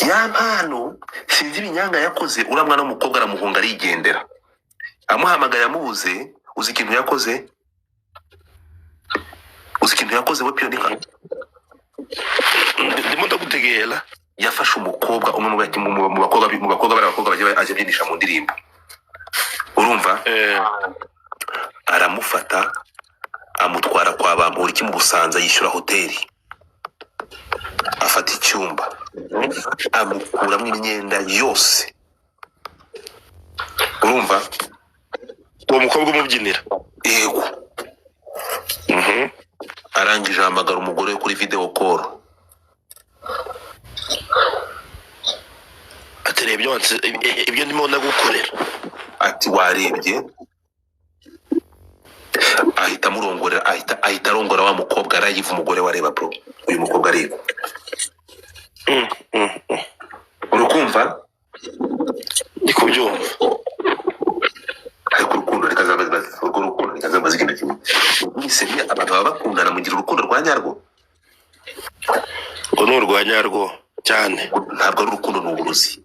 ya mpano sinzi ibinyanga yakoze uramwana n'umukobwa aramuhunga arigendera amuhamagaye amubuze uzi ikintu yakoze we Pionika ndimo ndagutegera yafashe umukobwa umwe mu bakobwa baje aje byinisha mu ndirimbo urumva aramufata amutwara kwa Bamporiki mu Busanza yishyura hoteli afata icyumba amukuramo imyenda yose urumva uwo mukobwa umubyinira yego arangije ahamagara umugore we kuri video call aterebye ibyo ndimo ndagukorera ati warebye ahita amurongorera ahita arongora wa mukobwa arayiva umugore wareba bro uyu mukobwa areba urukumva ndi kubyumva ariko urukundo rikazabaza ikintu kimwe mwese ni abantu baba bakundana mugira urukundo rwa nyarwo ngo ni urwa nyarwo cyane ntabwo ari urukundo ni uburozi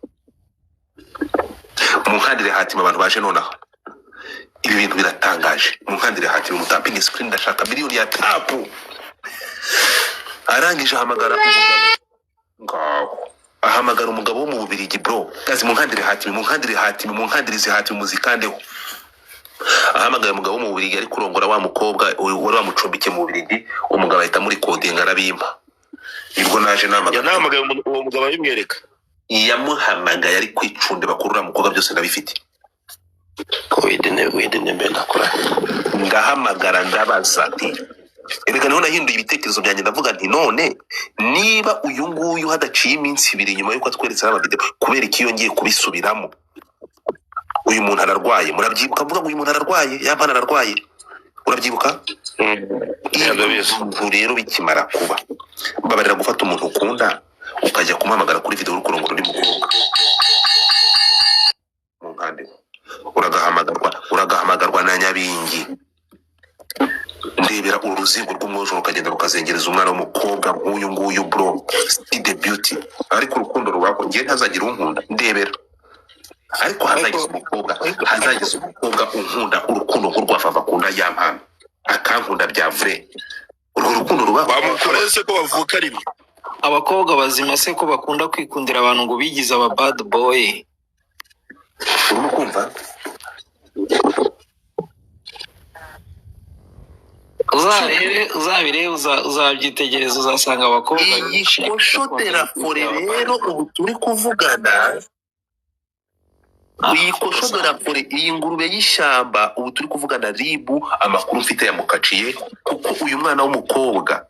mu nkandire hatima abantu baje nonaha ibi bintu biratangaje mu nkandire hatima umutapingi screen ndashaka miliyoni ya tapu arangije ahamagara umugabo wo mu Bubiligi bro kazi mu nkandire hatima muzikandeho ahamagaye umugabo wo mu Bubiligi ari kurongora wa mukobwa wari wamucumbike mu Bubiligi umugabo ahita muri kodinga arabimpa nibwo naje namagaye uwo mugabo abimwereka yamuhamagaye ari kwicunde bakurura mukobwa byose ndabifite wede mbenda kora ngahamagara ndabaza ati erega niho nahinduye ibitekerezo byanjye ndavuga nti none niba uyu nguyu hadaciye iminsi ibiri nyuma yuko atweretse n'amavideo kubera iki yongeye kubisubiramo uyu muntu ararwaye murabyibuka mvuga ngo uyu muntu ararwaye yampana ararwaye urabyibuka rero bikimara kuba babarira gufata umuntu ukunda ukajya kumuhamagara kuri video urukurongora undi mukobwa mu nkande uragahamagarwa na Nyabingi ndebera uruzingo rw'umwojo rukagenda rukazengereza umwana w'umukobwa nk'uyu nguyu bro see the beauty ariko urukundo rwako ngiye ntazagira unkunda ndebera ariko hazagize umukobwa unkunda urukundo nk'urwafava kunda yampana akankunda bya vrai urwo rukundo rubaho bamukoreze ko bavuka rimwe abakobwa bazima se ko bakunda kwikundira abantu ngo bigize aba bad boy urukumva uzabire uzabyitegereza uzasanga abakobwa yikoshotera kore rero ubu turi kuvugana uyikoshotera kore iyi ngurube y'ishyamba ubu turi kuvugana ribu amakuru mfite yamukaciye kuko uyu mwana w'umukobwa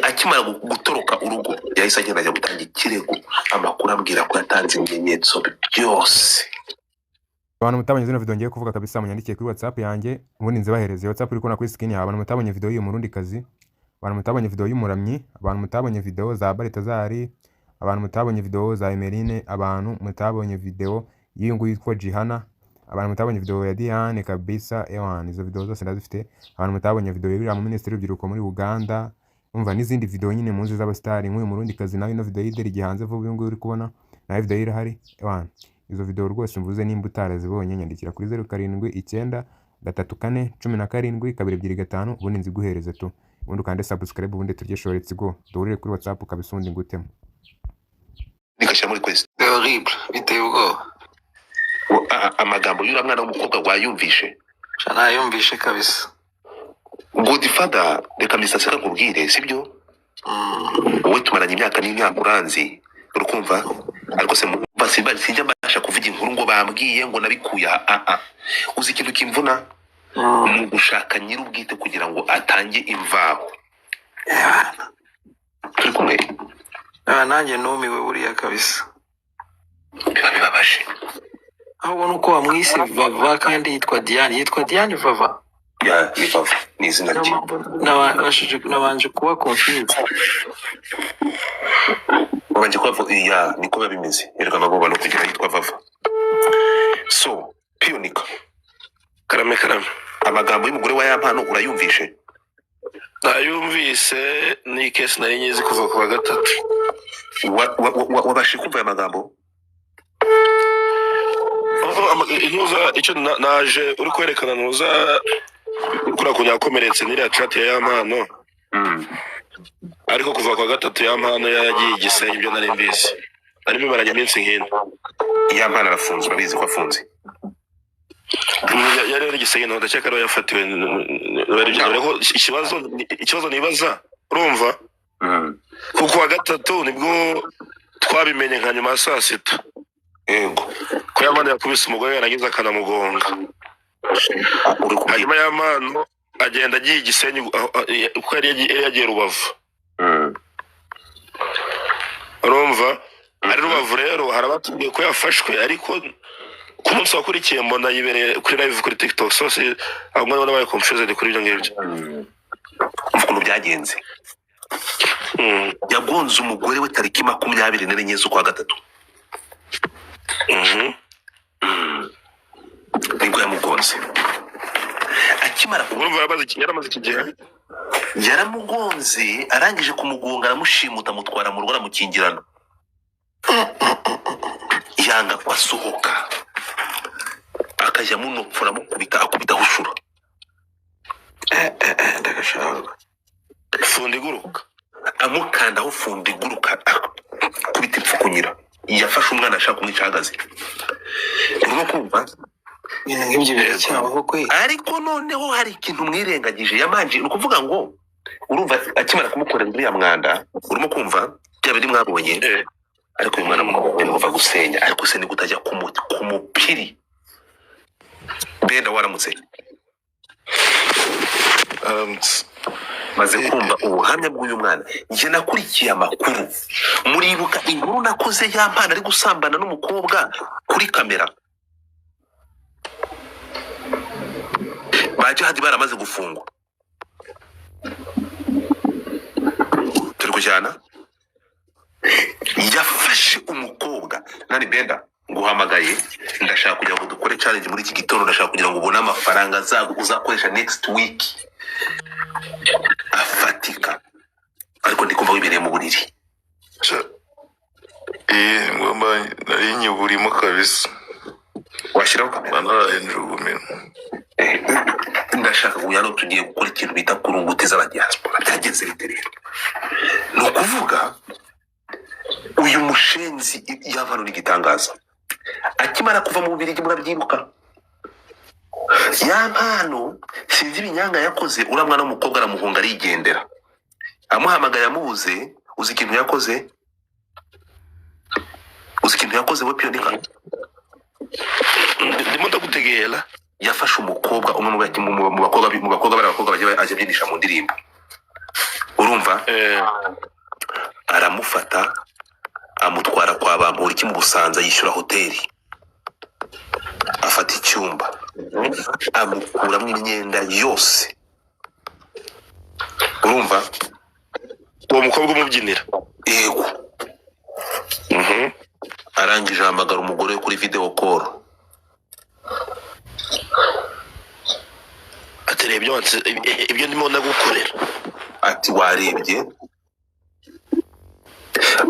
akimara gutoroka urugo yahise agenda ajya gutanga ikirego amakuru ambwira ko yatanze ibimenyetso byose abantu mutabonye zino video ngiye kuvuga kabisa munyandikiye kuri WhatsApp yanjye ubundi nzibahereze WhatsApp uri kubona kuri screen yawe abantu mutabonye video y'uyu murundi kazi abantu mutabonye video y'umuramyi abantu mutabonye video za Baritazari abantu mutabonye video za Emeline abantu mutabonye video y'uyu nguyu yitwa Jihana abantu mutabonye video ya Diane kabisa izo video zose ndazifite abantu mutabonye video y'uriya mu Minisitiri w'Urubyiruko muri Uganda umva n'izindi video nyine munzi z'abastari nk'uyu murundi kazi nawe no video y'ideri gihanze vuba uyu nguyu uri kubona na video irahari izo video rwose mvuze nimba utarazibonye nyandikira kuri 07934417 ubundi nziguhereze tu ubundi ukande subscribe ubundi turye shoretse go duhurire kuri WhatsApp ukabisundi ngutemo nikashya muri quest horrible biteye ubwoba amagambo y'ura mwana w'umukobwa wayumvishe cyana yumvishe kabisa Godfather reka misasera nkubwire sibyo wowe tumaranye imyaka n'imyaka uranzi urukumva ariko se mumva sinjya mbasha kuvuga inkuru ngo bambwiye ngo nabikuya uzi ikintu kimvuna mu gushaka nyir'ubwite kugira ngo atange imvaho turi kumwe nanjye numiwe buriya kabisa bibabaje aho ubona uko wamwise Vava kandi yitwa Diane Vava ni Vava ni izina rye nabanje kuba confused wabanje kuba niko biba bimeze erega nabo no kugira yitwa Vava so Pionika karame amagambo y'umugore wa yampano urayumvishe nayumvise ni case nari nyizi kuva ku wa gatatu wabashe kumva aya magambo intuza icyo naje uri kwerekana ntuza kuri ako yakomeretse n'iriya chat ya Yampano ariko kuva kwa gatatu Yampano yagiye Gisenyi ibyo nari mbizi arimo barajya iminsi nk'ino Yampano arafunze urabizi ko afunze yari ari Gisenyi no ndakeka ari yafatiwe ko ikibazo nibaza urumva kuko wa gatatu nibwo twabimenye nka nyuma ya saa sita yego ko Yampano yakubise umugore yaragize akanamugonga hanyuma Yampano agenda agiye Gisenyi uko yari yagiye Rubavu urumva ari Rubavu rero harabatubwiye ko yafashwe ariko ku munsi wakurikiye mbona yibereye kuri live kuri TikTok sose ahubwo nabona baye confused kuri ibyo ngibyo ukuntu byagenze yagonze umugore we tariki 24 z'ukwa gatatu nibwo yamugonze akimara yaramaze ikigihe yaramugonze arangije kumugonga aramushimuta mutwara mu rugo aramukingirana yanga kwasohoka akajya munopfura mukubita akubita hushura ndagashaka fundi guruka amukanda aho fundi guruka kubita ipfukunyira yafashe umwana ashaka kumwica ahagaze urimo kumva nk'ibyo biracyabaho kwe ariko noneho hari ikintu mwirengagije yamanje ni ukuvuga ngo urumva akimara kumukorera uriya mwanda urimo kumva bya biri mwabonye ariko uyu mwana muva gusenya ariko se ni gutajya kumupiri benda waramutse maze kumva ubuhamya bw'uyu mwana njye nakurikiye amakuru muribuka inkuru nakoze Yampano ari gusambana n'umukobwa kuri kamera baje hadi baramaze gufungwa turi kujyana yafashe umukobwa nani benda nguhamagaye ndashaka kugira ngo dukore challenge muri iki gitondo ndashaka kugira ngo ubone amafaranga uzakoresha next week afatika ariko ndikumva wibereye mu buriri ngomba nari nyuburimo kabisa washiraho kamera narayenjugumira ndashaka kujya no tugiye gukora ikintu bita kurunguti z'abadiaspora byagenze bite rero ni ukuvuga uyu mushenzi Yampano n'igitangaza akimara kuva mu Bubiligi murabyibuka Yampano sinzi ibinyanga yakoze uramwa n'umukobwa aramuhunga arigendera amuhamagaye amubuze uzi ikintu yakoze we pionika ndimo ndagutegera yafashe umukobwa umwe mu bakobwa baje aje byindisha mu ndirimbo urumva aramufata amutwara kwa Bamporiki mu Busanza yishyura hoteli afata icyumba amukuramo imyenda yose urumva uwo mukobwa umubyinira yego arangije ahamagara umugore we kuri video call aterebye ibyo ndimo ndagukorera ati warebye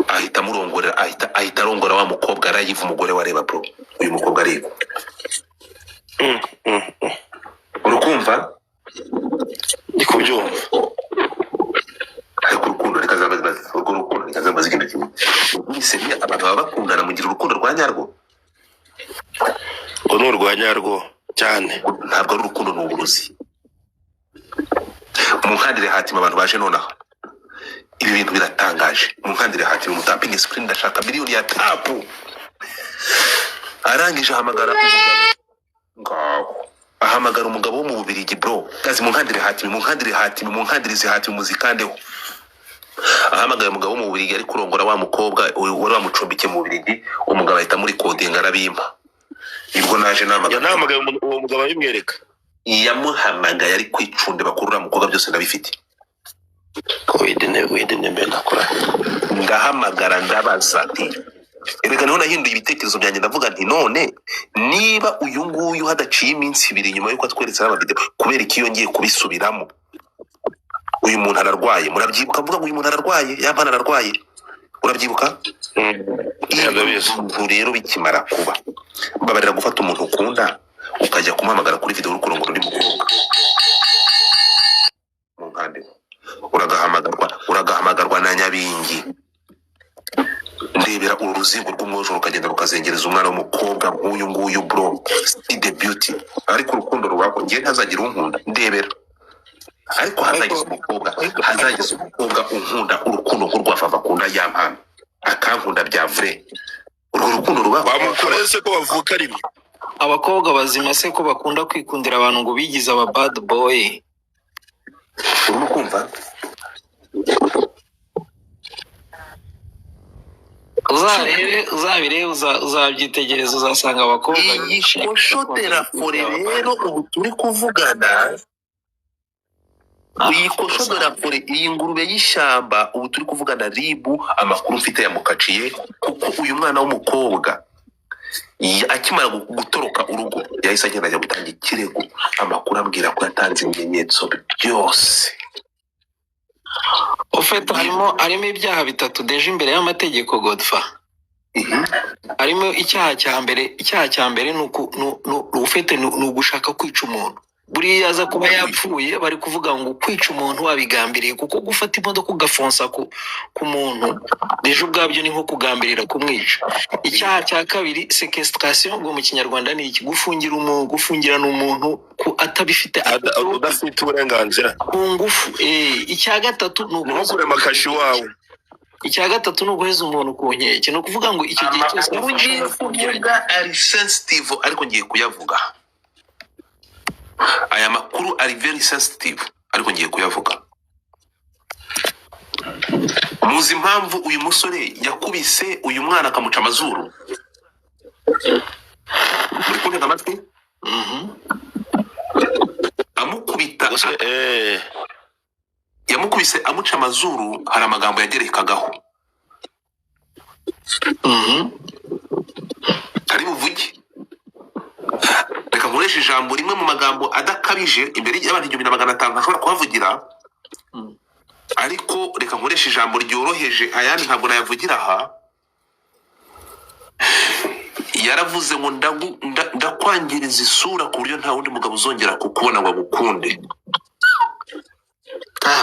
ahita murongorera ahita arongora wa mukobwa arayiva umugore wareba bro uyu mukobwa areba urukumva ndi kubyumva ariko urukundo rikazambaza ikintu kimwe mwese ni abantu baba bakundana mugira urukundo rwa nyarwo ngo ni urwa nyarwo cyane ntabwo ari urukundo n'uburozi mu nkandire hatima abantu baje nonaha ibi bintu biratangaje mu nkandire hatima mutapinga screen ndashaka miliyoni ya tapu arangije ahamagara umugabo wo mu Bubiligi bro kazi mu nkandire hatima muzikandeho ahamagaye umugabo wo mu Bubiligi ari kurongora wa mukobwa wari wamucumbike mu Bubiligi umugabo ahita muri coding arabimpa ibwo naje namagaye uwo mugabo abimwereka yamuhamagaye ari kwicunde bakurura mukobwa byose ndabifite wede mbe nakora ndahamagara ndabaza ati erega niho nahinduye ibitekerezo byanjye ndavuga nti none niba uyu nguyu hadaciye iminsi 2 nyuma yuko atweretse n'amavideo kubera iki yongeye kubisubiramo uyu muntu ararwaye murabyibuka mvuga ngo uyu muntu ararwaye Yampano ararwaye urabyibuka ibintu rero bikimara kuba babarira gufata umuntu ukunda ukajya kumuhamagara kuri video uri kurongora undi mukobwa mu nkande uragahamagarwa na Nyabingi ndebera uruzingo rw'umwojo rukagenda rukazengereza umwana w'umukobwa nk'uyu nguyu bro see the beauty ariko urukundo rwako ngiye ntazagira unkunda ndebera ariko hazagize umukobwa unkunda urukundo nk'urwafava kunda yampana akankunda bya vrai urwo rukundo rubaho bamukorese ko bavuka rimwe abakobwa bazima se ko bakunda kwikundira abantu ngo bigize aba bad boy urimo kumva uzabire uzabyitegereza uzasanga abakobwa yikoshotera fore rero ubu turi kuvugana uyikoshotera fore iyi ngurube y'ishyamba ubu turi kuvugana ribu amakuru mfite yamukaciye kuko uyu mwana w'umukobwa akimara gutoroka urugo yahise agenda ajya gutanga ikirego amakuru ambwira ko yatanze ibimenyetso byose ufite harimo ibyaha bitatu deje imbere y'amategeko Godfa harimo icyaha cya mbere ni ugushaka kwica umuntu buriya aza kuba yapfuye bari kuvuga ngo kwica umuntu wabigambiriye kuko gufata imodoka ugafonsa ku muntu deje ubwabyo ni nko kugambirira kumwica icyaha cya kabiri sequestration ngo mu kinyarwanda ni iki gufungirana umuntu atabifite udafite uburenganzira ku ngufu icya gatatu ni ukurema kashi wawe icya gatatu ni uguheza umuntu ku nkeke ni ukuvuga ngo icyo gihe cyose ugiye kuvuga ari sensitive ariko ngiye kuyavuga aya makuru ari very sensitive ariko ngiye kuyavuga muzi impamvu uyu musore yakubise uyu mwana akamuca amazuru muri kuntega amatwi amukubita yamukubise amuca amazuru hari amagambo yagerekagaho ari buvuge reka nkoresha ijambo rimwe mu magambo adakabije imbere y'abantu 1500 ashobora kuhavugira ariko reka nkoresha ijambo ryoroheje ayandi ntabwo nayavugira aha yaravuze ngo ndakwangiriza isura ku buryo nta wundi mugabo uzongera kukubona ngo agukunde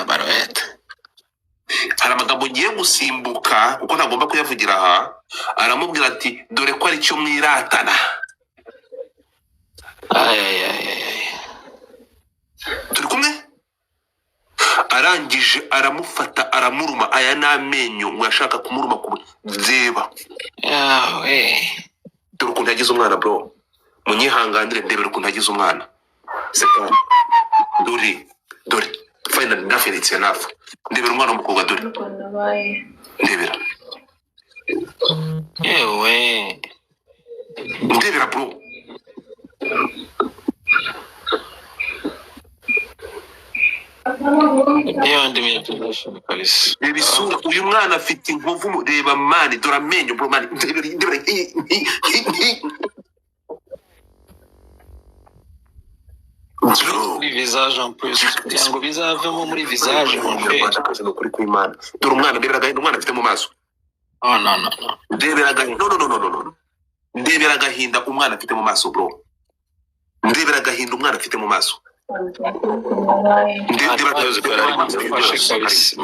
barwete hari amagambo ngiye gusimbuka kuko ntagomba kuyavugira aha aramubwira ati dore ko ari cyo mwiratana turi kumwe arangije aramufata aramuruma aya n'amenyo ngo yashaka kumuruma kureba dore ukuntu yagize umwana bro munyihanganire ndebera ukuntu yagize umwana seka dore finally nothing it's enough ndebera umwana w'umukobwa dore ndebera ndebera bro reba isura uyu mwana afite inkovu reba mani dore amenyo bro mani ndebera visage en plus yango bizavemo muri visage no kuri kw'Imana dore umwana ndebera gahinda umwana afite mu maso no ndebera gahinda no ndebera gahinda umwana afite mu maso bro ndebera gahinda umwana afite mu maso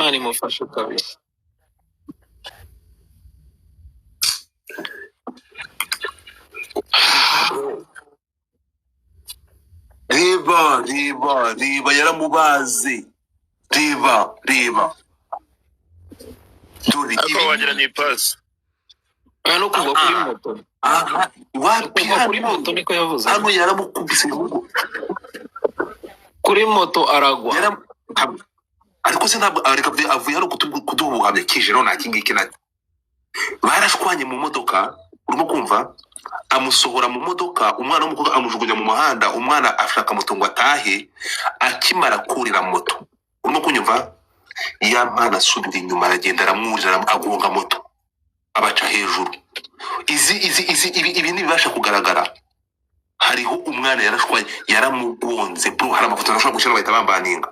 mani mufashe kabisa reba yaramubaze reba dore ako wagira ni pass no kuva kuri moto wapi kuri moto niko yavuze hano yaramukubise kuri moto aragwa ariko se ntabwo areka avuye hano kuduhuhamya kijero nta kingiki na barashwanye mu modoka urimo kumva amusohora mu modoka umwana w'umukobwa amujugunya mu muhanda umwana ashaka moto ngo atahe akimara kurira moto urimo kunyumva ya mwana asubira inyuma aragenda aramwurira agonga moto abaca hejuru ibi ntibibasha kugaragara hariho umwana yarashwanye yaramugonze bro hari amafoto nashobora gushyira bahita bambaninga